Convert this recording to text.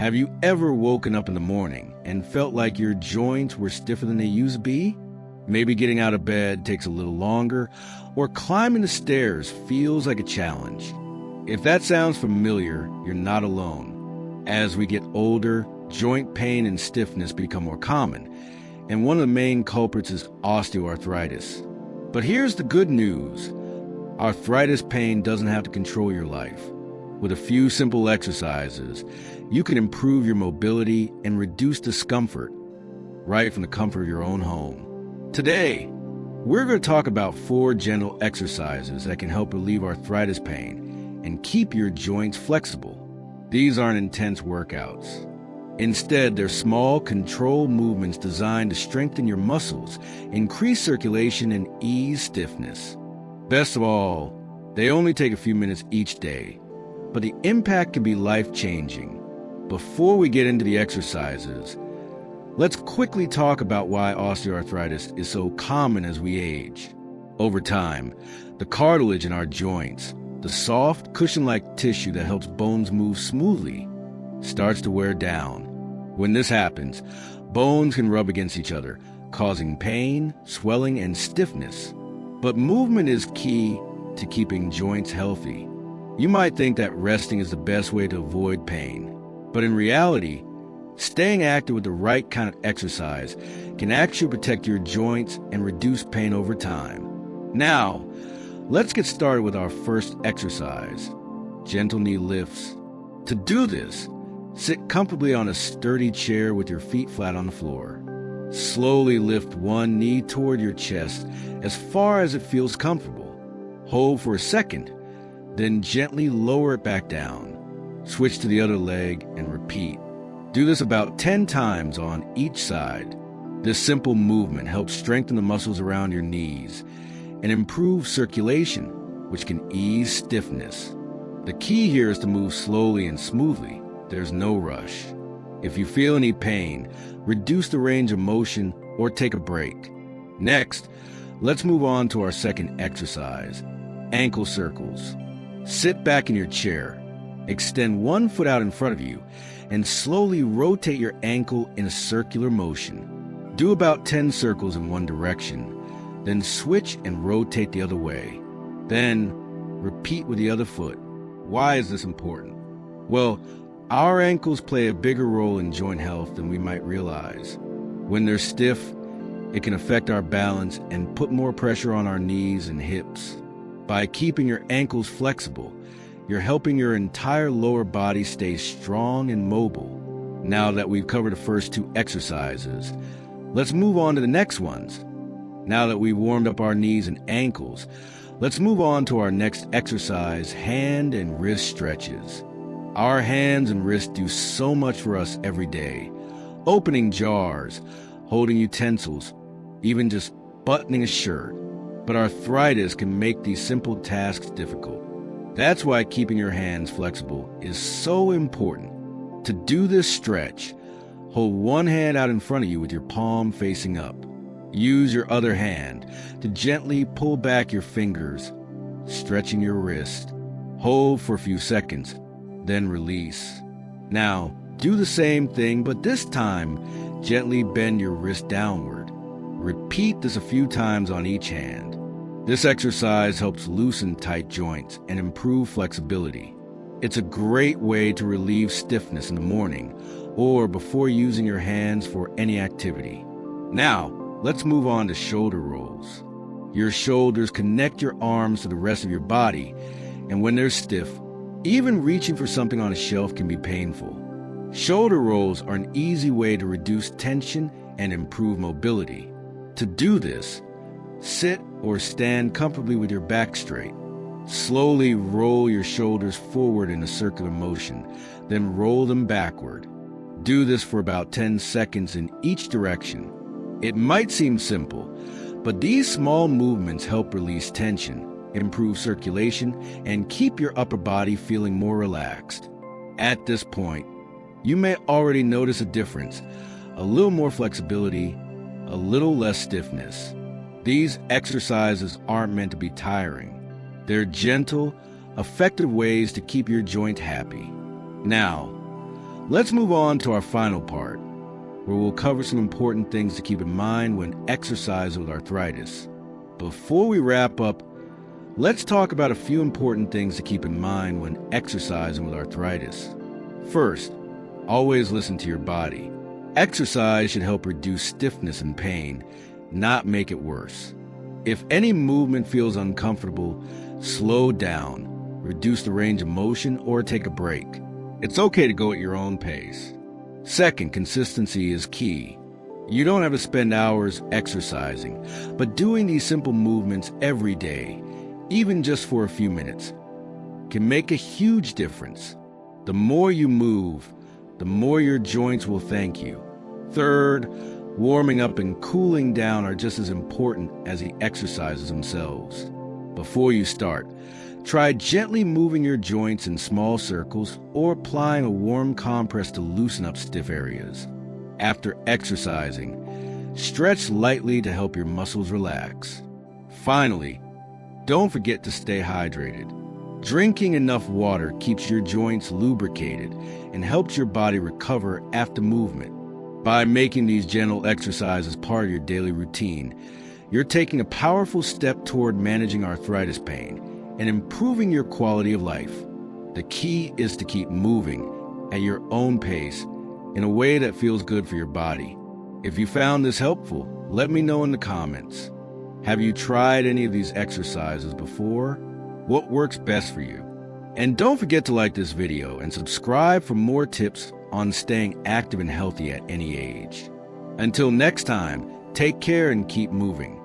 Have you ever woken up in the morning and felt like your joints were stiffer than they used to be? Maybe getting out of bed takes a little longer, or climbing the stairs feels like a challenge. If that sounds familiar, you're not alone. As we get older, joint pain and stiffness become more common, and one of the main culprits is osteoarthritis. But here's the good news. Arthritis pain doesn't have to control your life. With a few simple exercises, you can improve your mobility and reduce discomfort right from the comfort of your own home. Today, we're going to talk about 4 gentle exercises that can help relieve arthritis pain and keep your joints flexible. These aren't intense workouts. Instead, they're small, controlled movements designed to strengthen your muscles, increase circulation, and ease stiffness. Best of all, they only take a few minutes each day, but the impact can be life-changing. Before we get into the exercises, let's quickly talk about why osteoarthritis is so common as we age. Over time, the cartilage in our joints, the soft, cushion-like tissue that helps bones move smoothly, starts to wear down. When this happens, bones can rub against each other, causing pain, swelling, and stiffness. But movement is key to keeping joints healthy. You might think that resting is the best way to avoid pain, but in reality, staying active with the right kind of exercise can actually protect your joints and reduce pain over time. Now, let's get started with our first exercise, gentle knee lifts. To do this, sit comfortably on a sturdy chair with your feet flat on the floor. Slowly lift one knee toward your chest as far as it feels comfortable. Hold for a second, then gently lower it back down. Switch to the other leg and repeat. Do this about 10 times on each side. This simple movement helps strengthen the muscles around your knees and improve circulation, which can ease stiffness. The key here is to move slowly and smoothly. There's no rush. If you feel any pain, reduce the range of motion or take a break. Next, let's move on to our second exercise, ankle circles. Sit back in your chair, extend one foot out in front of you, and slowly rotate your ankle in a circular motion. Do about 10 circles in one direction, then switch and rotate the other way. Then, repeat with the other foot. Why is this important? Well, our ankles play a bigger role in joint health than we might realize. When they're stiff, it can affect our balance and put more pressure on our knees and hips. By keeping your ankles flexible, you're helping your entire lower body stay strong and mobile. Now that we've covered the first 2 exercises, let's move on to the next ones. Now that we've warmed up our knees and ankles, let's move on to our next exercise, hand and wrist stretches. Our hands and wrists do so much for us every day. Opening jars, holding utensils, even just buttoning a shirt. But arthritis can make these simple tasks difficult. That's why keeping your hands flexible is so important. To do this stretch, hold one hand out in front of you with your palm facing up. Use your other hand to gently pull back your fingers, stretching your wrist. Hold for a few seconds, then release. Now, do the same thing, but this time, gently bend your wrist downward. Repeat this a few times on each hand. This exercise helps loosen tight joints and improve flexibility. It's a great way to relieve stiffness in the morning or before using your hands for any activity. Now, let's move on to shoulder rolls. Your shoulders connect your arms to the rest of your body, and when they're stiff, even reaching for something on a shelf can be painful. Shoulder rolls are an easy way to reduce tension and improve mobility. To do this, sit or stand comfortably with your back straight. Slowly roll your shoulders forward in a circular motion, then roll them backward. Do this for about 10 seconds in each direction. It might seem simple, but these small movements help release tension, improve circulation, and keep your upper body feeling more relaxed. At this point, you may already notice a difference, a little more flexibility, a little less stiffness. These exercises aren't meant to be tiring. They're gentle, effective ways to keep your joint happy. Now, Let's move on to our final part, where we'll cover some important things to keep in mind when exercising with arthritis. Before we wrap up, let's talk about a few important things to keep in mind when exercising with arthritis. First, always listen to your body. Exercise should help reduce stiffness and pain, not make it worse. If any movement feels uncomfortable, slow down, reduce the range of motion, or take a break. It's okay to go at your own pace. Second, consistency is key. You don't have to spend hours exercising, but doing these simple movements every day, even just for a few minutes, can make a huge difference. The more you move, the more your joints will thank you. Third, warming up and cooling down are just as important as the exercises themselves. Before you start, try gently moving your joints in small circles or applying a warm compress to loosen up stiff areas. After exercising, stretch lightly to help your muscles relax. Finally, don't forget to stay hydrated. Drinking enough water keeps your joints lubricated and helps your body recover after movement. By making these gentle exercises part of your daily routine, you're taking a powerful step toward managing arthritis pain and improving your quality of life. The key is to keep moving at your own pace in a way that feels good for your body. If you found this helpful, let me know in the comments. Have you tried any of these exercises before? What works best for you? And don't forget to like this video and subscribe for more tips on staying active and healthy at any age. Until next time, take care and keep moving.